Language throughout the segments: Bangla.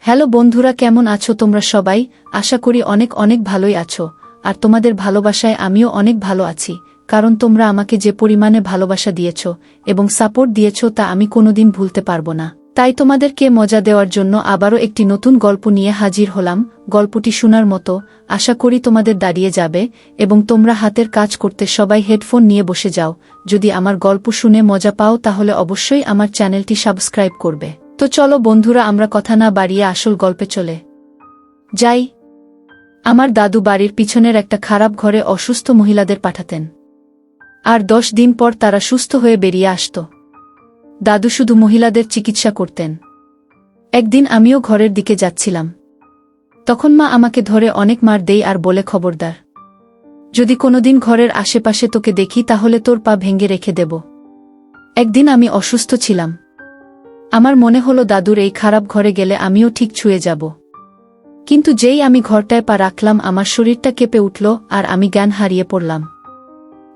হ্যালো বন্ধুরা, কেমন আছো তোমরা সবাই? আশা করি অনেক অনেক ভালোই আছো। আর তোমাদের ভালোবাসায় আমিও অনেক ভালো আছি, কারণ তোমরা আমাকে যে পরিমাণে ভালোবাসা দিয়েছ এবং সাপোর্ট দিয়েছ তা আমি কোনোদিন ভুলতে পারবো না। তাই তোমাদেরকে মজা দেওয়ার জন্য আবারও একটি নতুন গল্প নিয়ে হাজির হলাম। গল্পটি শোনার মতো, আশা করি তোমাদের দাঁড়িয়ে যাবে এবং তোমরা হাতের কাজ করতে সবাই হেডফোন নিয়ে বসে যাও। যদি আমার গল্প শুনে মজা পাও তাহলে অবশ্যই আমার চ্যানেলটি সাবস্ক্রাইব করবে। তো চলো বন্ধুরা, আমরা কথা না বাড়িয়ে আসল গল্পে চলে যাই। আমার দাদু বাড়ির পিছনের একটা খারাপ ঘরে অসুস্থ মহিলাদের পাঠাতেন, আর 10 দিন পর তারা সুস্থ হয়ে বেরিয়ে আসত। দাদু শুধু মহিলাদের চিকিৎসা করতেন। একদিন আমিও ঘরের দিকে যাচ্ছিলাম, তখন মা আমাকে ধরে অনেক মার দেই আর বলে, খবরদার, যদি কোনোদিন ঘরের আশেপাশে তোকে দেখি তাহলে তোর পা ভেঙে রেখে দেব। একদিন আমি অসুস্থ ছিলাম। আমার মনে হলো দাদুর এই খারাপ ঘরে গেলে আমিও ঠিক ছুঁয়ে যাব। কিন্তু যেই আমি ঘরটায় পা রাখলাম আমার শরীরটা কেঁপে উঠল আর আমি জ্ঞান হারিয়ে পড়লাম।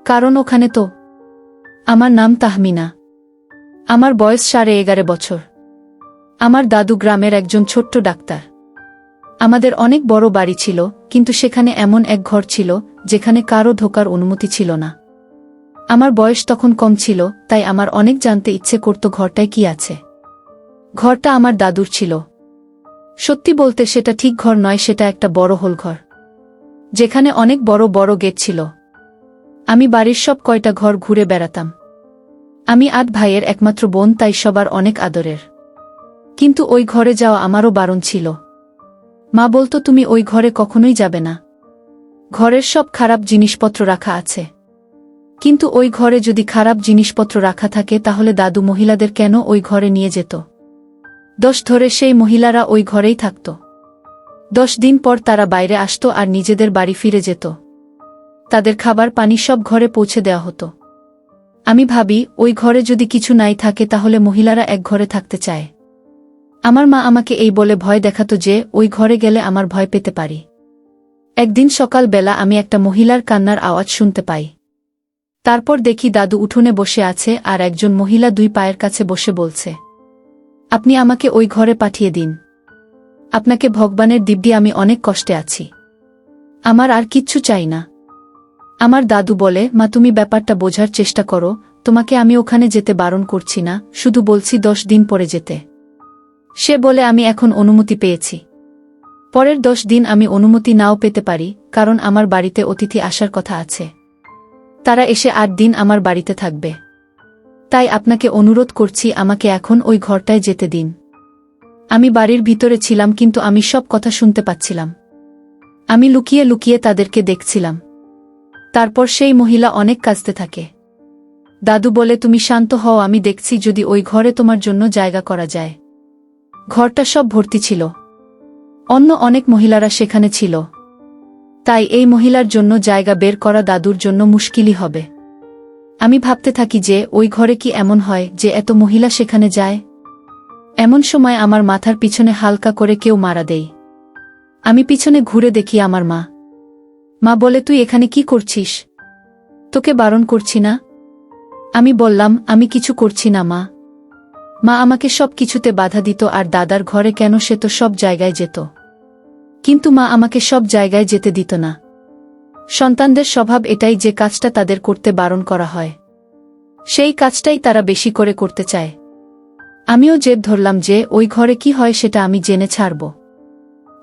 কারণ ওখানে তো আমার নাম তাহমিনা। আমার বয়স 11.5 বছর। আমার দাদু গ্রামের একজন ছোট্ট ডাক্তার। আমাদের অনেক বড় বাড়ি ছিল, কিন্তু সেখানে এমন এক ঘর ছিল যেখানে কারও ঢোকার অনুমতি ছিল না। আমার বয়স তখন কম ছিল, তাই আমার অনেক জানতে ইচ্ছে করত ঘরটায় কি আছে। ঘরটা আমার দাদুর ছিল। সত্যি বলতে সেটা ঠিক ঘর নয়, সেটা একটা বড় হোল ঘর, যেখানে অনেক বড় বড় গেট ছিল। আমি বাড়ির সব কয়টা ঘর ঘুরে বেড়াতাম। আমি 8 ভাইয়ের একমাত্র বোন, তাই সবার অনেক আদরের। কিন্তু ওই ঘরে যাওয়া আমারও বারণ ছিল। মা বলতো, তুমি ওই ঘরে কখনোই যাবে না। ঘরের সব খারাপ জিনিসপত্র রাখা আছে। কিন্তু ওই ঘরে যদি খারাপ জিনিসপত্র রাখা থাকে তাহলে দাদু মহিলাদের কেন ওই ঘরে নিয়ে যেত? 10 ধরে সেই মহিলারা ওই ঘরেই থাকত। 10 দিন পর তারা বাইরে আসত আর নিজেদের বাড়ি ফিরে যেত। তাদের খাবার পানি সব ঘরে পৌঁছে দেওয়া হতো। আমি ভাবি, ওই ঘরে যদি কিছু নাই থাকে তাহলে মহিলারা এক ঘরে থাকতে চায়। আমার মা আমাকে এই বলে ভয় দেখাতো যে ওই ঘরে গেলে আমার ভয় পেতে পারি। একদিন সকালবেলা আমি একটা মহিলার কান্নার আওয়াজ শুনতে পাই। তারপর দেখি দাদু উঠোনে বসে আছে আর একজন মহিলা 2 পায়ের কাছে বসে বলছে, আপনি আমাকে ওই ঘরে পাঠিয়ে দিন। আপনাকে ভগবানের দিব্যি, আমি অনেক কষ্টে আছি। আমার আর কিচ্ছু চাই না। আমার দাদু বলে, মা তুমি ব্যাপারটা বোঝার চেষ্টা করো, তোমাকে আমি ওখানে যেতে বারণ করছি না, শুধু বলছি 10 দিন পরে যেতে। সে বলে, আমি এখন অনুমতি পেয়েছি। পরের 10 দিন আমি অনুমতি নাও পেতে পারি, কারণ আমার বাড়িতে অতিথি আসার কথা আছে। তারা এসে 8 দিন আমার বাড়িতে থাকবে। তাই আপনাকে অনুরোধ করছি, আমাকে এখন ওই ঘরটায় যেতে দিন। আমি বাড়ির ভিতরে ছিলাম, কিন্তু আমি সব কথা শুনতে পাচ্ছিলাম। আমি লুকিয়ে লুকিয়ে তাদেরকে দেখছিলাম। তারপর সেই মহিলা অনেক কাঁদতে থাকে। দাদু বলে, তুমি শান্ত হও, আমি দেখছি যদি ওই ঘরে তোমার জন্য জায়গা করা যায়। ঘরটা সব ভর্তি ছিল। অন্য অনেক মহিলারা সেখানে ছিল। তাই এই মহিলার জন্য জায়গা বের করা দাদুর জন্য মুশকিলই হবে। আমি ভাবতে থাকি যে ওই ঘরে কি এমন হয় যে এত মহিলা সেখানে যায়? এমন সময় আমার মাথার পিছনে হালকা করে কেউ মারা দেয়। আমি পিছনে ঘুরে দেখি আমার মা। মা বলে, তুই এখানে কি করছিস? তোকে বারণ করছি না? আমি বললাম, আমি কিছু করছি না মা। মা আমাকে সব কিছুতে বাধা দিত, আর দাদার ঘরে কেন, সে তো সব জায়গায় যেত। কিন্তু মা আমাকে সব জায়গায় যেতে দিত না। সন্তানদের স্বভাব এটাই যে কাজটা তাদের করতে বারণ করা হয়, সেই কাজটাই তারা বেশি করে করতে চায়। আমিও জেদ ধরলাম যে ওই ঘরে কি হয় সেটা আমি জেনে ছাড়ব।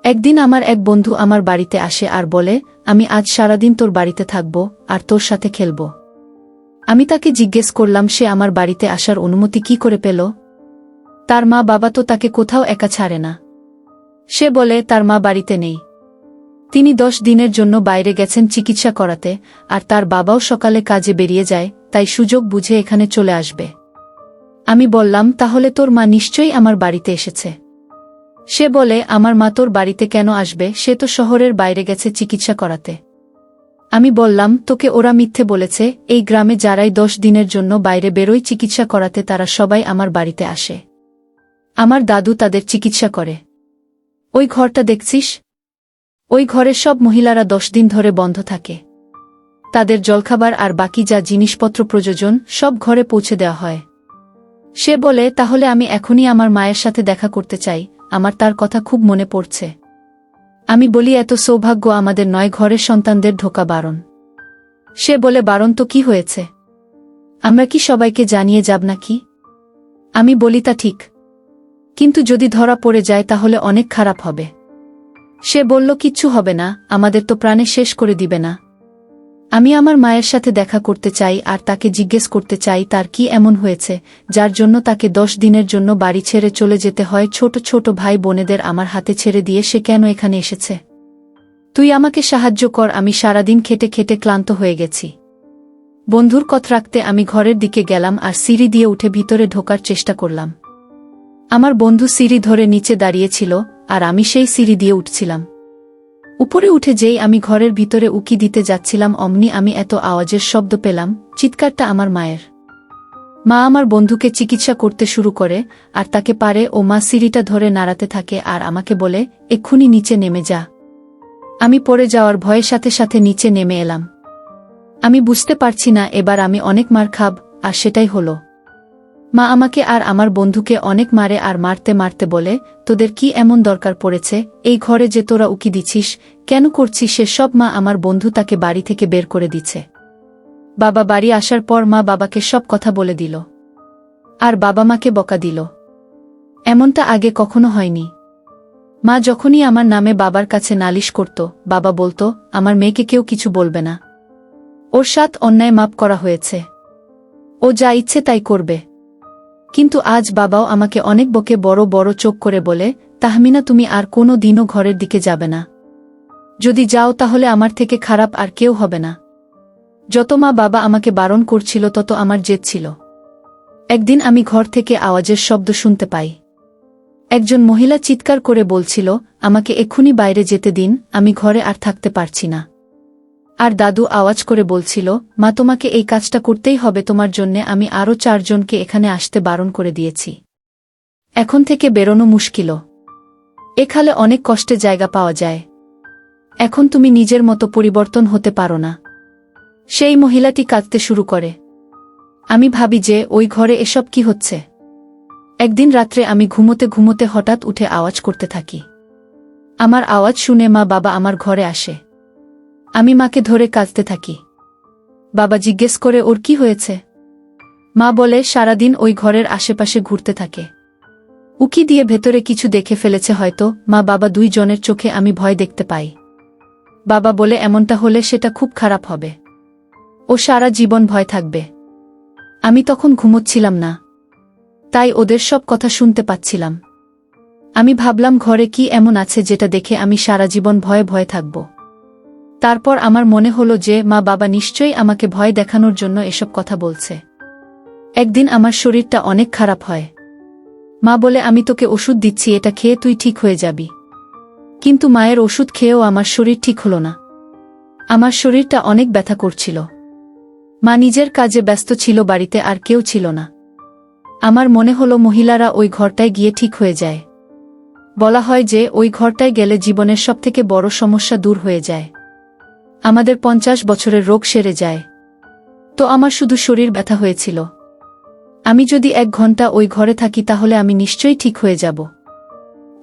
একদিন আমার এক বন্ধু আমার বাড়িতে আসে আর বলে, আমি আজ সারাদিন তোর বাড়িতে থাকব আর তোর সাথে খেলব। আমি তাকে জিজ্ঞেস করলাম, সে আমার বাড়িতে আসার অনুমতি কি করে পেল? তার মা বাবা তো তাকে কোথাও একা ছাড়ে না। সে বলে, তার মা বাড়িতে নেই। তিনি 10 দিনের জন্য বাইরে গেছেন চিকিৎসা করাতে, আর তার বাবাও সকালে কাজে বেরিয়ে যায়, তাই সুযোগ বুঝে এখানে চলে আসবে। আমি বললাম, তাহলে তোর মা নিশ্চয়ই আমার বাড়িতে এসেছে। সে বলে, আমার মা তোর বাড়িতে কেন আসবে, সে তো শহরের বাইরে গেছে চিকিৎসা করাতে। আমি বললাম, তোকে ওরা মিথ্যে বলেছে। এই গ্রামে যারাই 10 দিনের জন্য বাইরে বেরোয় চিকিৎসা করাতে তারা সবাই আমার বাড়িতে আসে। আমার দাদু তাদের চিকিৎসা করে। ওই ঘরটা দেখছিস? ওই ঘরের সব মহিলারা 10 দিন ধরে বন্ধ থাকে। তাদের জলখাবার আর বাকি যা জিনিসপত্র প্রয়োজন সব ঘরে পৌঁছে দেওয়া হয়। সে বলে, তাহলে আমি এখনই আমার মায়ের সাথে দেখা করতে চাই। আমার তার কথা খুব মনে পড়ছে। আমি বলি, এত সৌভাগ্য আমাদের নয়, ঘরের সন্তানদের ঢোকা বারণ। সে বলে, বারণ তো কি হয়েছে? আমরা কি সবাইকে জানিয়ে যাব নাকি? আমি বলি, তা ঠিক, কিন্তু যদি ধরা পড়ে যায় তাহলে অনেক খারাপ হবে। সে বলল, কিচ্ছু হবে না, আমাদের তো প্রাণে শেষ করে দিবে না। আমি আমার মায়ের সাথে দেখা করতে চাই আর তাকে জিজ্ঞেস করতে চাই তার কি এমন হয়েছে যার জন্য তাকে 10 দিনের জন্য বাড়ি ছেড়ে চলে যেতে হয়। ছোট ছোট ভাই বোনেদের আমার হাতে ছেড়ে দিয়ে সে কেন এখানে এসেছে? তুই আমাকে সাহায্য কর, আমি সারাদিন খেটে খেটে ক্লান্ত হয়ে গেছি। বন্ধুর কথা রাখতে আমি ঘরের দিকে গেলাম আর সিঁড়ি দিয়ে উঠে ভিতরে ঢোকার চেষ্টা করলাম। আমার বন্ধু সিঁড়ি ধরে নিচে দাঁড়িয়েছিল আর আমি সেই সিঁড়ি দিয়ে উঠছিলাম। উপরে উঠে যেই আমি ঘরের ভিতরে উকি দিতে যাচ্ছিলাম, অমনি আমি এত আওয়াজের শব্দ পেলাম। চিৎকারটা আমার মায়ের। মা আমার বন্ধুকে চিকিৎসা করতে শুরু করে আর তাকে পারে ও মা সিঁড়িটা ধরে নাড়াতে থাকে আর আমাকে বলে, এক্ষুনি নিচে নেমে যা। আমি পড়ে যাওয়ার ভয়ের সাথে সাথে নিচে নেমে এলাম। আমি বুঝতে পারছি না এবার আমি অনেক মার খাব, আর সেটাই হলো। মা আমাকে আর আমার বন্ধুকে অনেক মারে আর মারতে মারতে বলে, তোদের কি এমন দরকার পড়েছে এই ঘরে যে তোরা উকি দিছিস? কেন করছিস সে সব? মা আমার বন্ধু তাকে বাড়ি থেকে বের করে দিচ্ছে। বাবা বাড়ি আসার পর মা বাবাকে সব কথা বলে দিল আর বাবা মাকে বকা দিল। এমনটা আগে কখনো হয়নি। মা যখনই আমার নামে বাবার কাছে নালিশ করত, বাবা বলতো, আমার মেয়েকে কেউ কিছু বলবে না, ওর সাথে অন্যায় মাপ করা হয়েছে, ও যা ইচ্ছে তাই করবে। কিন্তু আজ বাবাও আমাকে অনেক বকে বড় বড় চোখ করে বলে, তাহমিনা তুমি আর কোনো দিনও ঘরের দিকে যাবে না। যদি যাও তাহলে আমার থেকে খারাপ আর কেউ হবে না। যত মা বাবা আমাকে বারণ করছিল তত আমার জেদ ছিল। একদিন আমি ঘর থেকে আওয়াজের শব্দ শুনতে পাই। একজন মহিলা চিৎকার করে বলছিল, আমাকে এক্ষুনি বাইরে যেতে দিন, আমি ঘরে আর থাকতে পারছি না। আর দাদু আওয়াজ করে বলছিল, মা তোমাকে এই কাজটা করতেই হবে, তোমার জন্যে আমি আরও 4 জনকে এখানে আসতে বারণ করে দিয়েছি। এখন থেকে বেরোনো মুশকিল। এখানে অনেক কষ্টে জায়গা পাওয়া যায়। এখন তুমি নিজের মতো পরিবর্তন হতে পারো না। সেই মহিলাটি কাঁদতে শুরু করে। আমি ভাবি যে ওই ঘরে এসব কি হচ্ছে। একদিন রাত্রে আমি ঘুমোতে ঘুমোতে হঠাৎ উঠে আওয়াজ করতে থাকি। আমার আওয়াজ শুনে মা বাবা আমার ঘরে আসে। আমি মাকে ধরে কাঁদতে থাকি। বাবা জিজ্ঞেস করে, ওর কি হয়েছে? মা বলে, সারাদিন ওই ঘরের আশেপাশে ঘুরতে থাকে, উকি দিয়ে ভেতরে কিছু দেখে ফেলেছে হয়তো। মা বাবা 2 জনের চোখে আমি ভয় দেখতে পাই। বাবা বলে, এমনটা হলে সেটা খুব খারাপ হবে, ও সারা জীবন ভয় থাকবে। আমি তখন ঘুমোচ্ছিলাম না, তাই ওদের সব কথা শুনতে পাচ্ছিলাম। আমি ভাবলাম ঘরে কি এমন আছে যেটা দেখে আমি সারা জীবন ভয়ে ভয়ে থাকব। তারপর আমার মনে হলো যে মা বাবা নিশ্চয়ই আমাকে ভয় দেখানোর জন্য এসব কথা বলছে। একদিন আমার শরীরটা অনেক খারাপ হয়। মা বলে, আমি তোকে ওষুধ দিচ্ছি, এটা খেয়ে তুই ঠিক হয়ে যাবি। কিন্তু মায়ের ওষুধ খেয়েও আমার শরীর ঠিক হলো না। আমার শরীরটা অনেক ব্যথা করছিল। মা নিজের কাজে ব্যস্ত ছিল, বাড়িতে আর কেউ ছিল না। আমার মনে হলো মহিলারা ওই ঘরটায় গিয়ে ঠিক হয়ে যায়। বলা হয় যে ওই ঘরটায় গেলে জীবনের সবথেকে বড় সমস্যা দূর হয়ে যায়। আমাদের 50 বছরের রোগ সেরে যায়। তো আমার শুধু শরীর ব্যথা হয়েছিল। আমি যদি 1 ঘন্টা ওই ঘরে থাকি তাহলে আমি নিশ্চয়ই ঠিক হয়ে যাব।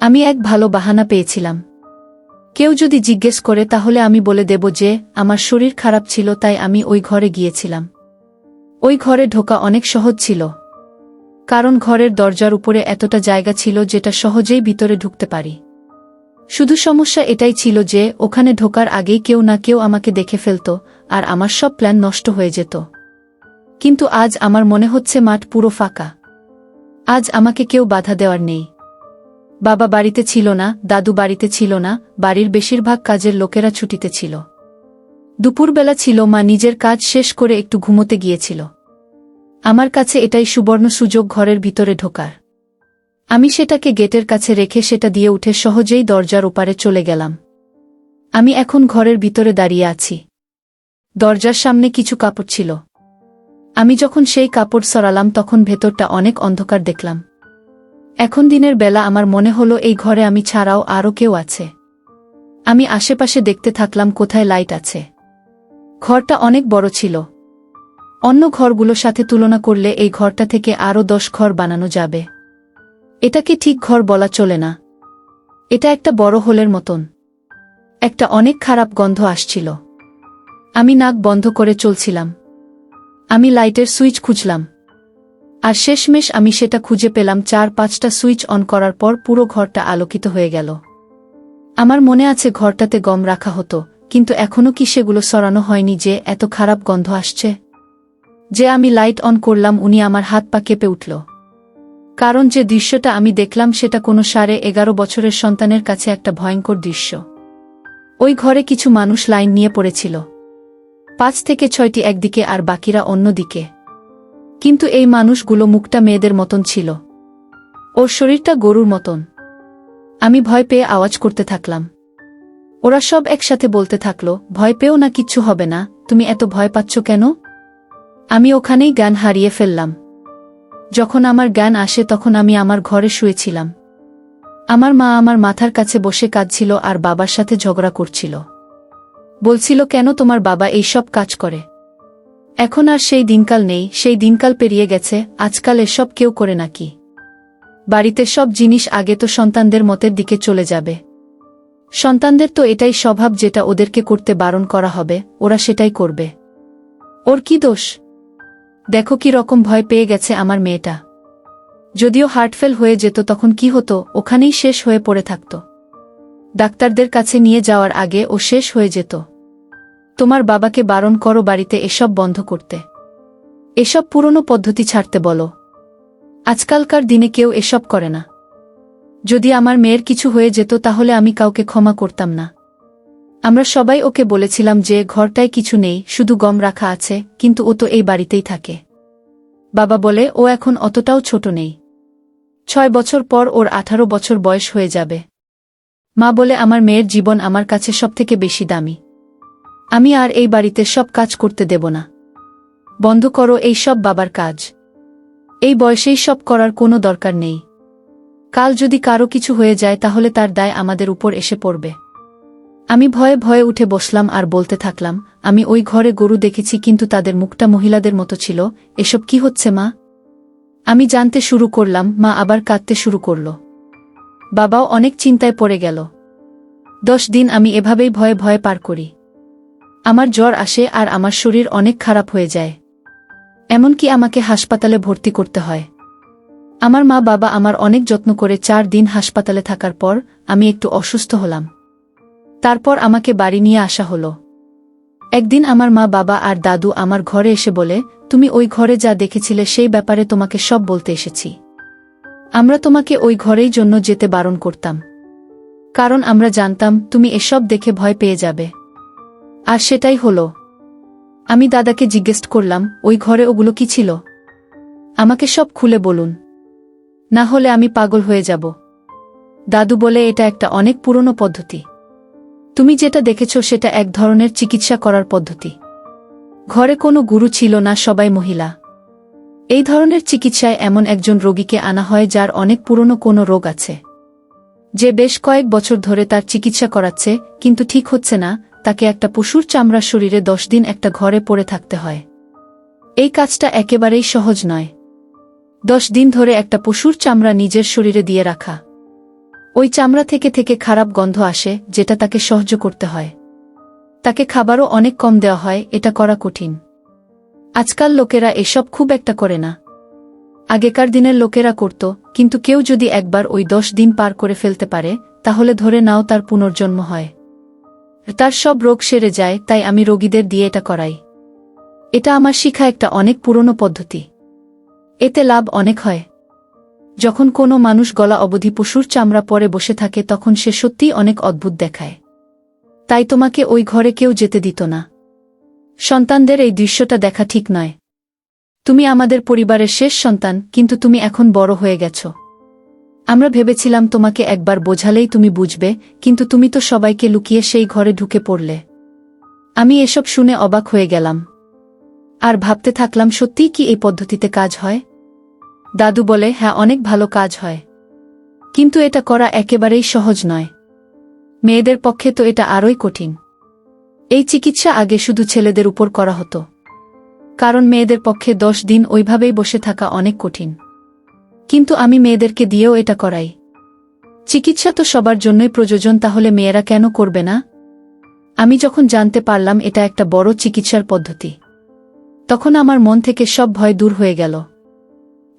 আমি এক ভালো বাহানা পেয়েছিলাম। কেউ যদি জিজ্ঞেস করে তাহলে আমি বলে দেব যে আমার শরীর খারাপ ছিল, তাই আমি ওই ঘরে গিয়েছিলাম। ওই ঘরে ঢোকা অনেক সহজ ছিল, কারণ ঘরের দরজার উপরে এতটা জায়গা ছিল যেটা সহজেই ভিতরে ঢুকতে পারি। শুধু সমস্যা এটাই ছিল যে ওখানে ঢোকার আগেই কেউ না কেউ আমাকে দেখে ফেলত আর আমার সব প্ল্যান নষ্ট হয়ে যেত। কিন্তু আজ আমার মনে হচ্ছে মাঠ পুরো ফাঁকা। আজ আমাকে কেউ বাধা দেওয়ার নেই। বাবা বাড়িতে ছিল না, দাদু বাড়িতে ছিল না, বাড়ির বেশিরভাগ কাজের লোকেরা ছুটিতে ছিল। দুপুরবেলা ছিল, মা নিজের কাজ শেষ করে একটু ঘুমোতে গিয়েছিল। আমার কাছে এটাই সুবর্ণ সুযোগ ঘরের ভিতরে ঢোকার। আমি সেটাকে গেটের কাছে রেখে সেটা দিয়ে উঠে সহজেই দরজার ওপারে চলে গেলাম। আমি এখন ঘরের ভিতরে দাঁড়িয়ে আছি। দরজার সামনে কিছু কাপড় ছিল। আমি যখন সেই কাপড় সরালাম তখন ভেতরটা অনেক অন্ধকার দেখলাম। এখন দিনের বেলা আমার মনে হলো এই ঘরে আমি ছাড়াও আরও কেউ আছে। আমি আশেপাশে দেখতে থাকলাম কোথায় লাইট আছে। ঘরটা অনেক বড় ছিল। অন্য ঘরগুলোর সাথে তুলনা করলে এই ঘরটা থেকে আরও 10 ঘর বানানো যাবে। এটাকে ঠিক ঘর বলা চলে না। এটা একটা বড় হোলের মতন। একটা অনেক খারাপ গন্ধ আসছিল। আমি নাক বন্ধ করে চলছিলাম। আমি লাইটের সুইচ খুঁজলাম, আর শেষমেশ আমি সেটা খুঁজে পেলাম। 4-5টা সুইচ অন করার পর পুরো ঘরটা আলোকিত হয়ে গেল। আমার মনে আছে ঘরটাতে গম রাখা হতো, কিন্তু এখনও কি সেগুলো সরানো হয়নি যে এত খারাপ গন্ধ আসছে। যে আমি লাইট অন করলাম উনি আমার হাত পা কেঁপে উঠল। কারণ যে দৃশ্যটা আমি দেখলাম সেটা কোনো 11.5 বছরের সন্তানের কাছে একটা ভয়ঙ্কর দৃশ্য। ওই ঘরে কিছু মানুষ লাইন নিয়ে পড়েছিল, 5 থেকে 6টি একদিকে আর বাকিরা অন্য দিকে। কিন্তু এই মানুষগুলো মুখটা মেয়েদের মতন ছিল, ওর শরীরটা গরুর মতন। আমি ভয় পেয়ে আওয়াজ করতে থাকলাম। ওরা সব একসাথে বলতে থাকলো, ভয় পেও না, কিচ্ছু হবে না, তুমি এত ভয় পাচ্ছ কেন? আমি ওখানেই জ্ঞান হারিয়ে ফেললাম। যখন আমার জ্ঞান আসে তখন আমি আমার ঘরে শুয়েছিলাম। আমার মা আমার মাথার কাছে বসে কাঁদছিল আর বাবার সাথে ঝগড়া করছিল। বলছিল, কেন তোমার বাবা এই সব কাজ করে? এখন আর সেই দিনকাল নেই, সেই দিনকাল পেরিয়ে গেছে। আজকাল এসব কেউ করে নাকি? বাড়িতে সব জিনিস আগে তো সন্তানদের মতের দিকে চলে যাবে। সন্তানদের তো এটাই স্বভাব, যেটা ওদেরকে করতে বারণ করা হবে ওরা সেটাই করবে। ওর কি দোষ? দেখো কি রকম ভয় পেয়ে গেছে আমার মেয়েটা। যদিও হার্টফেল হয়ে যেত তখন কি হতো? ওখানেই শেষ হয়ে পড়ে থাকত। ডাক্তারদের কাছে নিয়ে যাওয়ার আগে ও শেষ হয়ে যেত। তোমার বাবাকে বারণ করো বাড়িতে এসব বন্ধ করতে। এসব পুরনো পদ্ধতি ছাড়তে বলো। আজকালকার দিনে কেউ এসব করে না। যদি আমার মেয়ের কিছু হয়ে যেত তাহলে আমি কাউকে ক্ষমা করতাম না। আমরা সবাই ওকে বলেছিলাম যে ঘরটায় কিছু নেই, শুধু গম রাখা আছে, কিন্তু ও তো এই বাড়িতেই থাকে। বাবা বলে ও এখন অতটাও ছোট নেই, 6 বছর পর ওর 18 বছর বয়স হয়ে যাবে। মা বলে আমার মেয়ের জীবন আমার কাছে সবথেকে বেশি দামি। আমি আর এই বাড়িতে সব কাজ করতে দেব না। বন্ধ করো এই সব বাবার কাজ। এই বয়সেই সব করার কোনো দরকার নেই। কাল যদি কারো কিছু হয়ে যায় তাহলে তার দায় আমাদের উপর এসে পড়বে। আমি ভয়ে ভয়ে উঠে বসলাম আর বলতে থাকলাম, আমি ওই ঘরে গরু দেখেছি, কিন্তু তাদের মুখটা মহিলাদের মতো ছিল। এসব কি হচ্ছে মা? আমি জানতে শুরু করলাম। মা আবার কাঁদতে শুরু করল। বাবাও অনেক চিন্তায় পড়ে গেল। 10 দিন আমি এভাবেই ভয়ে ভয়ে পার করি। আমার জ্বর আসে আর আমার শরীর অনেক খারাপ হয়ে যায়। এমনকি আমাকে হাসপাতালে ভর্তি করতে হয়। আমার মা বাবা আমার অনেক যত্ন করে 4 দিন হাসপাতালে থাকার পর আমি একটু অসুস্থ হলাম। তারপর আমাকে বাড়ি নিয়ে আসা হলো। একদিন আমার মা বাবা আর দাদু আমার ঘরে এসে বলে, তুমি ওই ঘরে যা দেখেছিলে সেই ব্যাপারে তোমাকে সব বলতে এসেছি। আমরা তোমাকে ওই ঘরেই জন্য যেতে বারণ করতাম, কারণ আমরা জানতাম তুমি এসব দেখে ভয় পেয়ে যাবে। আর সেটাই হলো। আমি দাদাকে জিজ্ঞেস করলাম, ওই ঘরে ওগুলো কি ছিল? আমাকে সব খুলে বলুন, না হলে আমি পাগল হয়ে যাব। দাদু বলে, এটা একটা অনেক পুরনো পদ্ধতি। তুমি যেটা দেখেছ সেটা এক ধরনের চিকিৎসা করার পদ্ধতি। ঘরে কোনো গুরু ছিল না, সবাই মহিলা। এই ধরনের চিকিৎসায় এমন একজন রোগীকে আনা হয় যার অনেক পুরনো কোনো রোগ আছে, যে বেশ কয়েক বছর ধরে তার চিকিৎসা করাচ্ছে, কিন্তু ঠিক হচ্ছে না। তাকে একটা পশুর চামড়া শরীরে 10 দিন একটা ঘরে পড়ে থাকতে হয়। এই কাজটা একেবারেই সহজ নয়। 10 দিন ধরে একটা পশুর চামড়া নিজের শরীরে দিয়ে রাখা। ওই চামড়া থেকে থেকে খারাপ গন্ধ আসে, যেটা তাকে সহ্য করতে হয়। তাকে খাবারও অনেক কম দেওয়া হয়। এটা করা কঠিন। আজকাল লোকেরা এসব খুব একটা করে না। আগেকার দিনের লোকেরা করত, কিন্তু কেউ যদি একবার ওই 10 দিন পার করে ফেলতে পারে তাহলে ধরে নাও তার পুনর্জন্ম হয়, তার সব রোগ সেরে যায়। তাই আমি রোগীদের দিয়ে এটা করাই। এটা আমার শিখা একটা অনেক পুরনো পদ্ধতি। এতে লাভ অনেক হয়। যখন কোনো মানুষ গলা অবধি পশুর চামড়া পরে বসে থাকে তখন সে সত্যিই অনেক অদ্ভুত দেখায়। তাই তোমাকে ওই ঘরে কেউ যেতে দিত না। সন্তানদের এই দৃশ্যটা দেখা ঠিক নয়। তুমি আমাদের পরিবারের শেষ সন্তান, কিন্তু তুমি এখন বড় হয়ে গেছ। আমরা ভেবেছিলাম তোমাকে একবার বোঝালেই তুমি বুঝবে, কিন্তু তুমি তো সবাইকে লুকিয়ে সেই ঘরে ঢুকে পড়লে। আমি এসব শুনে অবাক হয়ে গেলাম আর ভাবতে থাকলাম, সত্যিই কি এই পদ্ধতিতে কাজ হয়? দাদু বলে, হ্যাঁ, অনেক ভালো কাজ হয়, কিন্তু এটা করা একেবারেই সহজ নয়। মেয়েদের পক্ষে তো এটা আরোই কঠিন। এই চিকিৎসা আগে শুধু ছেলেদের উপর করা হতো, কারণ মেয়েদের পক্ষে 10 দিন ওইভাবেই বসে থাকা অনেক কঠিন। কিন্তু আমি মেয়েদেরকে দিয়েও এটা করাই। চিকিৎসা তো সবার জন্যই প্রয়োজন, তাহলে মেয়েরা কেন করবে না? আমি যখন জানতে পারলাম এটা একটা বড় চিকিৎসার পদ্ধতি, তখন আমার মন থেকে সব ভয় দূর হয়ে গেল।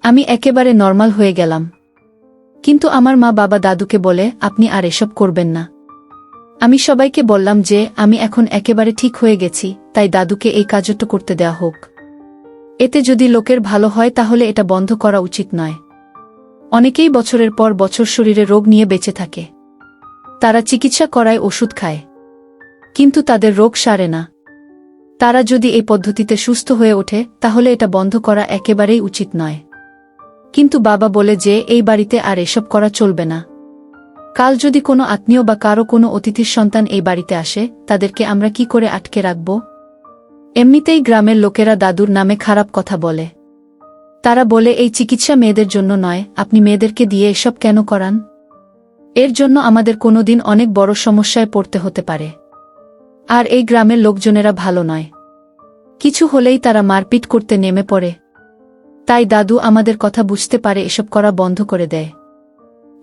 আমি একেবারে নরমাল হয়ে গেলাম। কিন্তু আমার মা বাবা দাদুকে বলে, আপনি আর এসব করবেন না। আমি সবাইকে বললাম যে আমি এখন একেবারে ঠিক হয়ে গেছি, তাই দাদুকে এই কাজটা করতে দেয়া হোক। এতে যদি লোকের ভালো হয় তাহলে এটা বন্ধ করা উচিত নয়। অনেকেই বছরের পর বছর শরীরে রোগ নিয়ে বেঁচে থাকে। তারা চিকিৎসা করায়, ওষুধ খায়, কিন্তু তাদের রোগ সারে না। তারা যদি এই পদ্ধতিতে সুস্থ হয়ে ওঠে তাহলে এটা বন্ধ করা একেবারেই উচিত নয়। কিন্তু বাবা বলে যে এই বাড়িতে আর এসব করা চলবে না। কাল যদি কোনো আত্মীয় বা কারো কোনো অতিথির সন্তান এই বাড়িতে আসে, তাদেরকে আমরা কি করে আটকে রাখব? এমনিতেই গ্রামের লোকেরা দাদুর নামে খারাপ কথা বলে। তারা বলে এই চিকিৎসা মেয়েদের জন্য নয়, আপনি মেয়েদেরকে দিয়ে এসব কেন করান? এর জন্য আমাদের কোনোদিন অনেক বড় সমস্যায় পড়তে হতে পারে। আর এই গ্রামের লোকজনেরা ভালো নয়, কিছু হলেই তারা মারপিট করতে নেমে পড়ে। তাই দাদু আমাদের কথা বুঝতে পারে, এসব করা বন্ধ করে দেয়।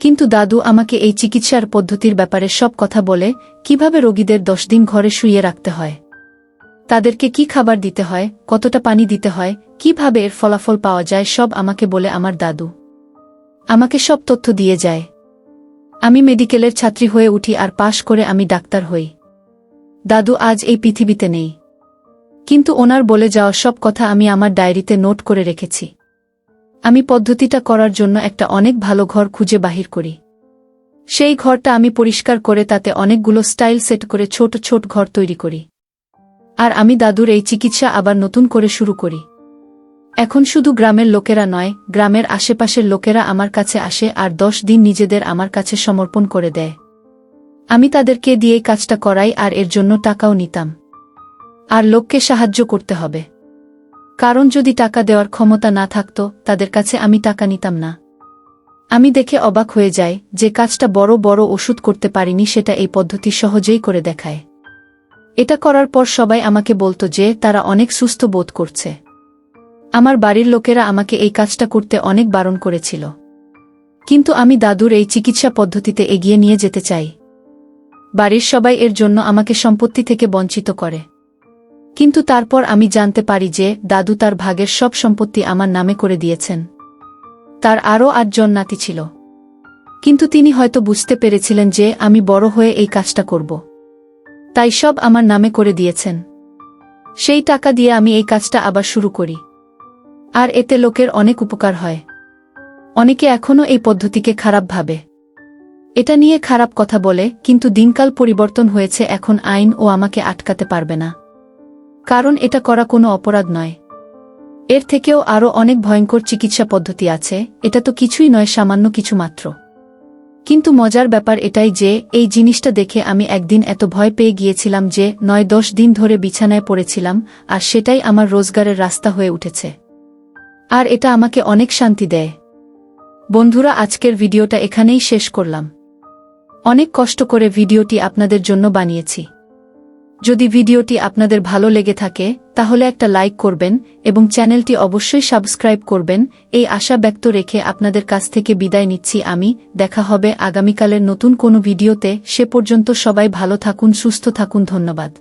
কিন্তু দাদু আমাকে এই চিকিৎসার পদ্ধতির ব্যাপারে সব কথা বলে, কিভাবে রোগীদের 10 দিন ঘরে শুইয়ে রাখতে হয়, তাদেরকে কি খাবার দিতে হয়, কতটা পানি দিতে হয়, কিভাবে এর ফলাফল পাওয়া যায়, সব আমাকে বলে আমার দাদু। আমাকে সব তথ্য দিয়ে যায়। আমি মেডিকেলের ছাত্রী হয়ে উঠি আর পাশ করে আমি ডাক্তার হই। দাদু আজ এই পৃথিবীতে নেই, কিন্তু ওনার বলে যাওয়া সব কথা আমি আমার ডায়েরিতে নোট করে রেখেছি। আমি পদ্ধতিটা করার জন্য একটা অনেক ভালো ঘর খুঁজে বাহির করি। সেই ঘরটা আমি পরিষ্কার করে তাতে অনেকগুলো স্টাইল সেট করে ছোট ছোট ঘর তৈরি করি। আর আমি দাদুর এই চিকিৎসা আবার নতুন করে শুরু করি। এখন শুধু গ্রামের লোকেরা নয়, গ্রামের আশেপাশের লোকেরা আমার কাছে আসে আর 10 দিন নিজেদের আমার কাছে সমর্পণ করে দেয়। আমি তাদেরকে দিয়ে কাজটা করাই আর এর জন্য টাকাও নিতাম। আর লোককে সাহায্য করতে হবে, কারণ যদি টাকা দেওয়ার ক্ষমতা না থাকতো তাদের কাছে আমি টাকা নিতাম না। আমি দেখে অবাক হয়ে যাই যে কাজটা বড় বড় ওষুধ করতে পারিনি সেটা এই পদ্ধতি সহজেই করে দেখায়। এটা করার পর সবাই আমাকে বলতো যে তারা অনেক সুস্থ বোধ করছে। আমার বাড়ির লোকেরা আমাকে এই কাজটা করতে অনেক বারণ করেছিল, কিন্তু আমি দাদুর এই চিকিৎসা পদ্ধতিতে এগিয়ে নিয়ে যেতে চাই। বাড়ির সবাই এর জন্য আমাকে সম্পত্তি থেকে বঞ্চিত করে। কিন্তু তারপর আমি জানতে পারি যে দাদু তার ভাগের সব সম্পত্তি আমার নামে করে দিয়েছেন। তার আরও 8 জন নাতি ছিল, কিন্তু তিনি হয়তো বুঝতে পেরেছিলেন যে আমি বড় হয়ে এই কাজটা করব, তাই সব আমার নামে করে দিয়েছেন। সেই টাকা দিয়ে আমি এই কাজটা আবার শুরু করি, আর এতে লোকের অনেক উপকার হয়। অনেকে এখনও এই পদ্ধতিকে খারাপ ভাবে, এটা নিয়ে খারাপ কথা বলে, কিন্তু দিনকাল পরিবর্তন হয়েছে, এখন আইন ও আমাকে আটকাতে পারবে না, কারণ এটা করা কোনো অপরাধ নয়। এর থেকেও আরও অনেক ভয়ঙ্কর চিকিৎসা পদ্ধতি আছে, এটা তো কিছুই নয়, সামান্য কিছু মাত্র। কিন্তু মজার ব্যাপার এটাই যে এই জিনিসটা দেখে আমি একদিন এত ভয় পেয়ে গিয়েছিলাম যে 9-10 দিন ধরে বিছানায় পড়েছিলাম, আর সেটাই আমার রোজগারের রাস্তা হয়ে উঠেছে। আর এটা আমাকে অনেক শান্তি দেয়। বন্ধুরা, আজকের ভিডিওটা এখানেই শেষ করলাম। অনেক কষ্ট করে ভিডিওটি আপনাদের জন্য বানিয়েছি। যদি ভিডিওটি আপনাদের ভালো লেগে থাকে তাহলে একটা লাইক করবেন এবং চ্যানেলটি অবশ্যই সাবস্ক্রাইব করবেন, এই আশা ব্যক্ত রেখে আপনাদের কাছ থেকে বিদায় নিচ্ছি আমি। দেখা হবে আগামীকালের নতুন কোনো ভিডিওতে। সে পর্যন্ত সবাই ভালো থাকুন, সুস্থ থাকুন। ধন্যবাদ।